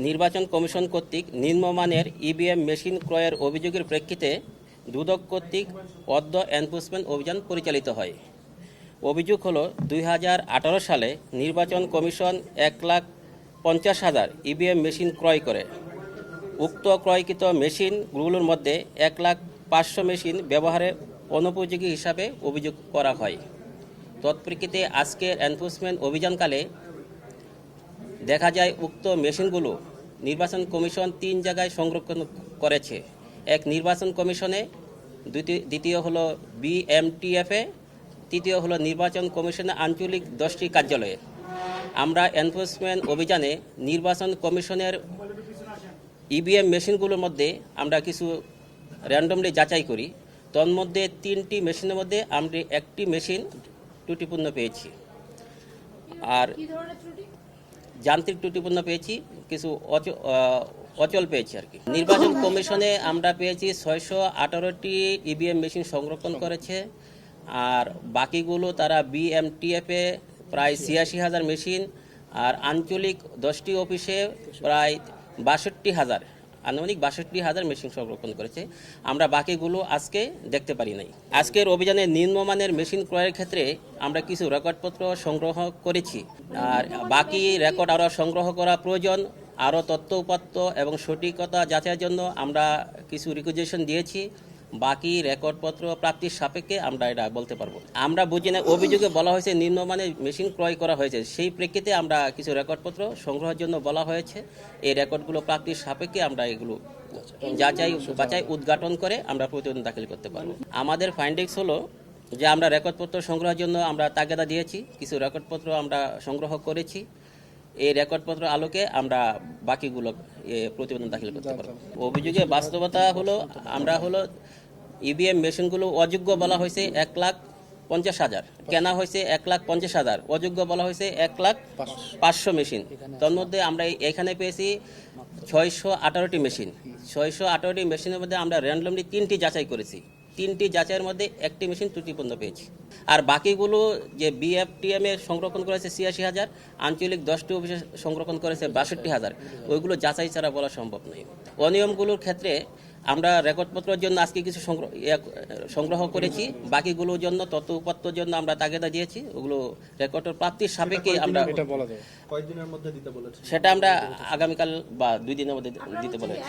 নির্বাচন কমিশন কর্তৃক নিম্নমানের ইভিএম মেশিন ক্রয়ের অভিযোগের প্রেক্ষিতে দুদক কর্তৃক অদ্য এনফোর্সমেন্ট অভিযান পরিচালিত হয়। অভিযোগ হলো 2018 সালে নির্বাচন কমিশন 1,50,000 ইভিএম মেশিন ক্রয় করে। উক্ত ক্রয়কৃত মেশিনগুলোর মধ্যে 1,05,000 মেশিন ব্যবহারে অনুপযোগী হিসাবে অভিযোগ করা হয়। তৎপ্রেক্ষিতে আজকের এনফোর্সমেন্ট অভিযানকালে দেখা যায় উক্ত মেশিনগুলো নির্বাচন কমিশন 3 জায়গায় সংরক্ষণ করেছে। এক নির্বাচন কমিশনে, দ্বিতীয় হলো বিএমটিএফে, তৃতীয় হলো নির্বাচন কমিশনের আঞ্চলিক 10টি কার্যালয়ে। আমরা এনফোর্সমেন্ট অভিযানে নির্বাচন কমিশনের ইভিএম মেশিনগুলোর মধ্যে আমরা কিছু র্যান্ডমলি যাচাই করি। তন্মধ্যে 3টি মেশিনের মধ্যে আমরা একটি মেশিন ত্রুটিপূর্ণ পেয়েছি, আর যান্ত্রিক ত্রুটিপূর্ণ পেয়েছি, কিছু অচল পেয়েছি আর কি। নির্বাচন কমিশনে আমরা পেয়েছি 618টি ইভিএম মেশিন সংরক্ষণ করেছে, আর বাকিগুলো তারা বিএমটিএফে প্রায় 86,000 মেশিন, আর আঞ্চলিক 10টি অফিসে প্রায় 62,000, আনুমানিক 62,000 মেশিন সংরক্ষণ করেছে। আমরা বাকিগুলো আজকে দেখতে পারি নাই। আজকের অভিযানে নিম্নমানের মেশিন ক্রয়ের ক্ষেত্রে আমরা কিছু রেকর্ডপত্র সংগ্রহ করেছি, আর বাকি রেকর্ড আরও সংগ্রহ করা প্রয়োজন। আরও তথ্য উপাত্ত এবং সঠিকতা যাচাইয়ের জন্য আমরা কিছু রিকুইজিশন দিয়েছি। বাকি রেকর্ডপত্র প্রাপ্তির সাপেক্ষে আমরা এটা বলতে পারবো। আমরা বুঝি না, অভিযোগে বলা হয়েছে নিম্নমানের মেশিন ক্রয় করা হয়েছে, সেই প্রেক্ষিতে আমরা কিছু রেকর্ডপত্র সংগ্রহের জন্য বলা হয়েছে। এই রেকর্ডগুলো প্রাপ্তির সাপেক্ষে আমরা এগুলো বাছাই উদ্ঘাটন করে আমরা প্রতিবেদন দাখিল করতে পারবো। আমাদের ফাইন্ডিংস হলো যে আমরা রেকর্ডপত্র সংগ্রহের জন্য আমরা তাগিদা দিয়েছি, কিছু রেকর্ডপত্র আমরা সংগ্রহ করেছি। এই রেকর্ডপত্র আলোকে আমরা বাকিগুলো প্রতিবেদন দাখিল করতে পারবো। অভিযোগে বাস্তবতা হলো আমরা ইভিএম মেশিনগুলো অযোগ্য বলা হয়েছে 1,50,000, কেনা হয়েছে 1,50,000, অযোগ্য বলা হয়েছে 1,05,000 মেশিন। তার মধ্যে আমরা এখানে পেয়েছি 618টি মেশিন। 618টি মেশিনের মধ্যে আমরা র্যান্ডমলি 3টি যাচাই করেছি। 3টি যাচাইয়ের মধ্যে একটি মেশিন ত্রুটিপূর্ণ পেয়েছি, আর বাকিগুলো যে বিএফটিএম এ সংরক্ষণ করেছে 86,000, আঞ্চলিক 10টি অফিসে সংরক্ষণ করেছে 62,000, ওইগুলো যাচাই ছাড়া বলা সম্ভব নয়। অনিয়মগুলোর ক্ষেত্রে আমরা রেকর্ডপত্রের জন্য আজকে কিছু সংগ্রহ করেছি, বাকিগুলোর জন্য তথ্য উপাত্তর জন্য আমরা তাগিদা দিয়েছি। ওগুলো রেকর্ডের প্রাপ্তির সাপেক্ষে আমরা কয়েকদিনের মধ্যে দিতে বলেছি, সেটা আমরা আগামীকাল বা 2 দিনের মধ্যে দিতে বলেছি।